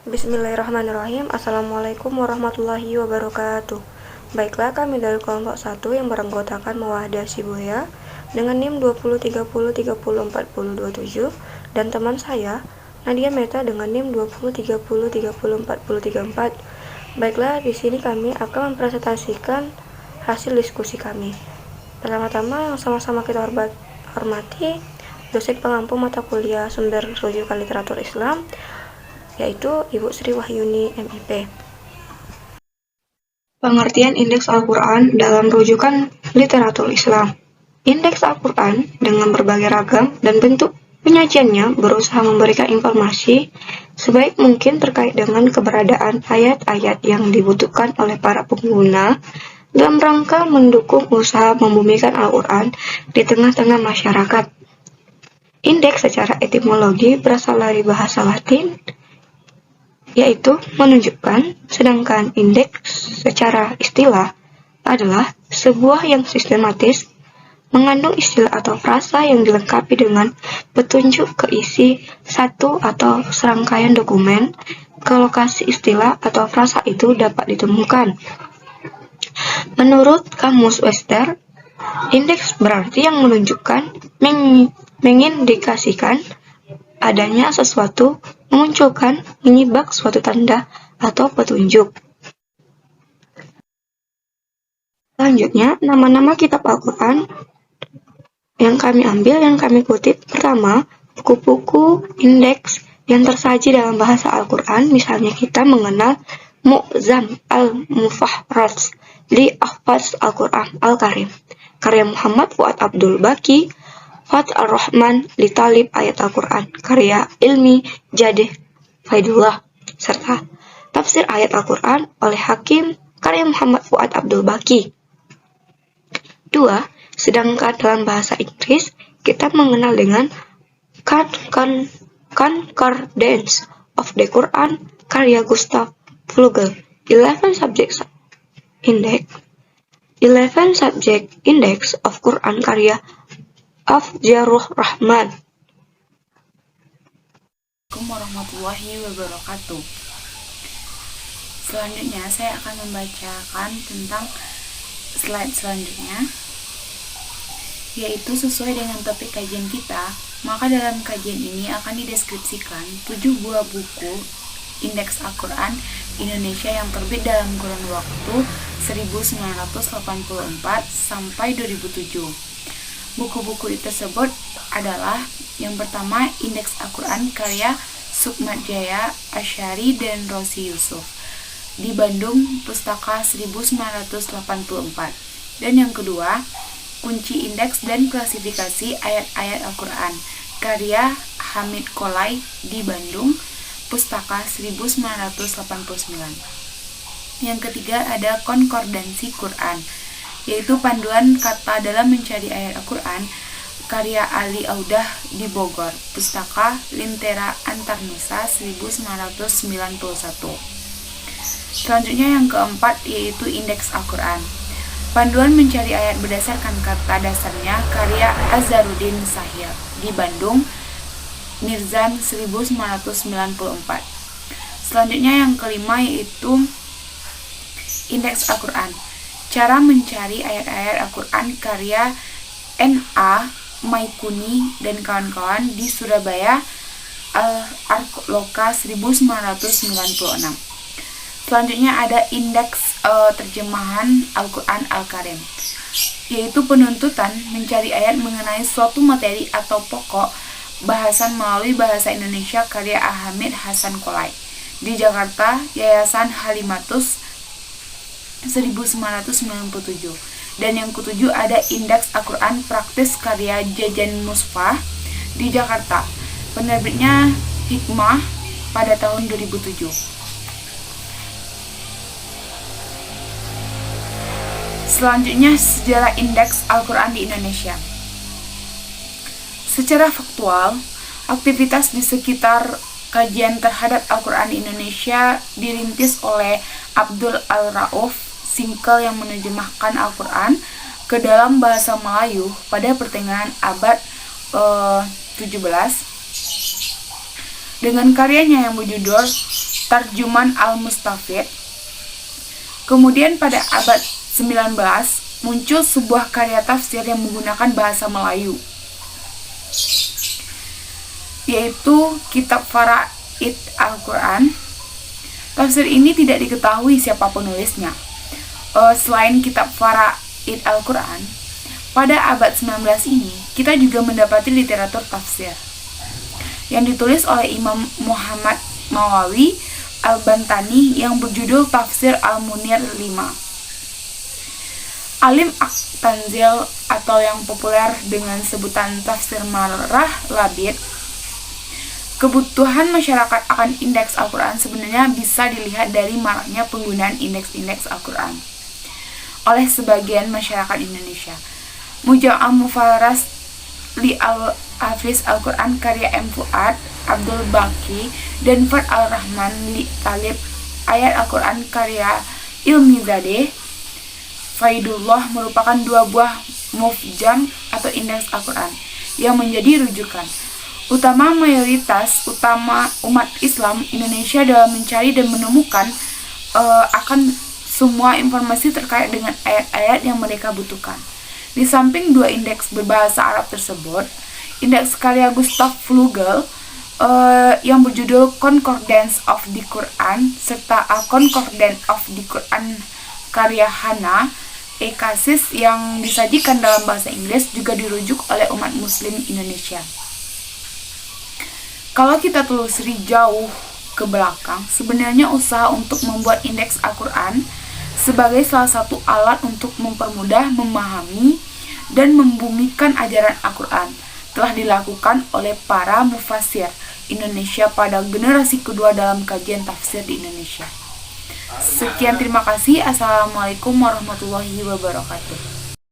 Bismillahirrahmanirrahim. Assalamualaikum warahmatullahi wabarakatuh. Baiklah, kami dari kelompok 1 yang beranggotakan Mawadah Shibuya dengan NIM 2030304027 dan teman saya Nadia Meta dengan NIM 2030304034. Baiklah, di sini kami akan mempresentasikan hasil diskusi kami. Pertama-tama yang sama-sama kita hormati dosen pengampu mata kuliah sumber rujukan literatur Islam, yaitu Ibu Sri Wahyuni MIP. Pengertian indeks Al-Quran dalam rujukan literatur Islam. Indeks Al-Quran dengan berbagai ragam dan bentuk penyajiannya berusaha memberikan informasi sebaik mungkin terkait dengan keberadaan ayat-ayat yang dibutuhkan oleh para pengguna dalam rangka mendukung usaha membumikan Al-Quran di tengah-tengah masyarakat. Indeks secara etimologi berasal dari bahasa Latin, yaitu menunjukkan, sedangkan indeks secara istilah adalah sebuah yang sistematis, mengandung istilah atau frasa yang dilengkapi dengan petunjuk ke isi satu atau serangkaian dokumen, ke lokasi istilah atau frasa itu dapat ditemukan. Menurut Kamus Webster, indeks berarti yang menunjukkan, mengindikasikan adanya sesuatu, memunculkan, menyibak suatu tanda atau petunjuk. Selanjutnya, nama-nama kitab Al-Quran yang kami ambil, yang kami kutip. Pertama, buku-buku indeks yang tersaji dalam bahasa Al-Quran. Misalnya kita mengenal Mu'zam al-Mufahras li Ahfaz Al-Quran Al-Karim, karya Muhammad Fuad Abdul Baqi. Fath ar-Rahman li Talib Ayat Al-Quran, karya Ilmi Jadeh Faidullah, serta Tafsir Ayat Al-Quran oleh Hakim, karya Muhammad Fuad Abdul Baqi. 2. Sedangkan dalam bahasa Inggris, kita mengenal dengan Concordance of the Quran, karya Gustav Flugel. 11 Subject Index of Quran, karya Afjarur Rahman. Assalamualaikum warahmatullahi wabarakatuh. Selanjutnya saya akan membacakan tentang slide selanjutnya, yaitu sesuai dengan topik kajian kita. Maka dalam kajian ini akan dideskripsikan 7 buah buku indeks Al-Quran Indonesia yang terbit dalam kurun waktu 1984 sampai 2007. Buku-buku tersebut adalah yang pertama, Indeks Al-Quran karya Sukmat Jaya Asyari dan Rosi Yusuf di Bandung, Pustaka 1984. Dan yang kedua, Kunci Indeks dan Klasifikasi Ayat-Ayat Al-Quran karya Hamid Kolai di Bandung, Pustaka 1989. Yang ketiga ada Konkordansi Quran, yaitu panduan kata dalam mencari ayat Al-Quran karya Ali Audah di Bogor, Pustaka Lintera Antarnusa 1991. Selanjutnya yang keempat yaitu Indeks Al-Quran, panduan mencari ayat berdasarkan kata dasarnya karya Azharuddin Sahir di Bandung, Mirzan 1994. Selanjutnya yang kelima yaitu Indeks Al-Quran, cara mencari ayat-ayat Al-Quran karya N.A. Maikuni dan kawan-kawan di Surabaya, Al-Arloka 1996. Selanjutnya ada Indeks Terjemahan Al-Quran Al-Karim, yaitu penuntutan mencari ayat mengenai suatu materi atau pokok bahasan melalui bahasa Indonesia karya Hamid Hasan Kolai di Jakarta, Yayasan Halimatus 1997. Dan yang ketujuh ada Indeks Al-Quran Praktis karya Jajan Musfah di Jakarta, penerbitnya Hikmah pada tahun 2007. Selanjutnya sejarah Indeks Al-Quran di Indonesia. Secara faktual, aktivitas di sekitar kajian terhadap Al-Quran di Indonesia dirintis oleh Abdul Al-Rauf Singkel yang menerjemahkan Al-Quran ke dalam bahasa Melayu pada pertengahan abad 17 dengan karyanya yang berjudul Tarjuman Al-Mustafid. Kemudian pada abad 19 muncul sebuah karya tafsir yang menggunakan bahasa Melayu, yaitu Kitab Faraid Al-Quran. Tafsir ini tidak diketahui siapa penulisnya. Selain Kitab Faraid Al-Quran, pada abad 19 ini kita juga mendapati literatur tafsir yang ditulis oleh Imam Muhammad Mawawi Al-Bantani yang berjudul Tafsir Al-Munir 5. Alim At-Tanzil atau yang populer dengan sebutan Tafsir Marah Labid. Kebutuhan masyarakat akan indeks Al-Quran sebenarnya bisa dilihat dari maraknya penggunaan indeks-indeks Al-Quran oleh sebagian masyarakat Indonesia. Muja'am Mufaras li Al-Hafiz Al-Quran karya M. Fuad Abdul Baqi dan Fard Al-Rahman li Talib ayat Al-Quran karya Ilmizadeh Faidullah merupakan dua buah mufjam atau indeks Al-Quran yang menjadi rujukan utama mayoritas umat Islam Indonesia dalam mencari dan menemukan akan semua informasi terkait dengan ayat-ayat yang mereka butuhkan. Di samping dua indeks berbahasa Arab tersebut, indeks karya Gustav Flugel yang berjudul Concordance of the Quran serta Concordance of the Quran karya Hana Ekasis yang disajikan dalam bahasa Inggris juga dirujuk oleh umat muslim Indonesia. Kalau kita telusuri jauh ke belakang, sebenarnya usaha untuk membuat indeks Al-Quran sebagai salah satu alat untuk mempermudah, memahami, dan membumikan ajaran Al-Quran telah dilakukan oleh para mufassir Indonesia pada generasi kedua dalam kajian tafsir di Indonesia. Sekian, terima kasih. Assalamualaikum warahmatullahi wabarakatuh.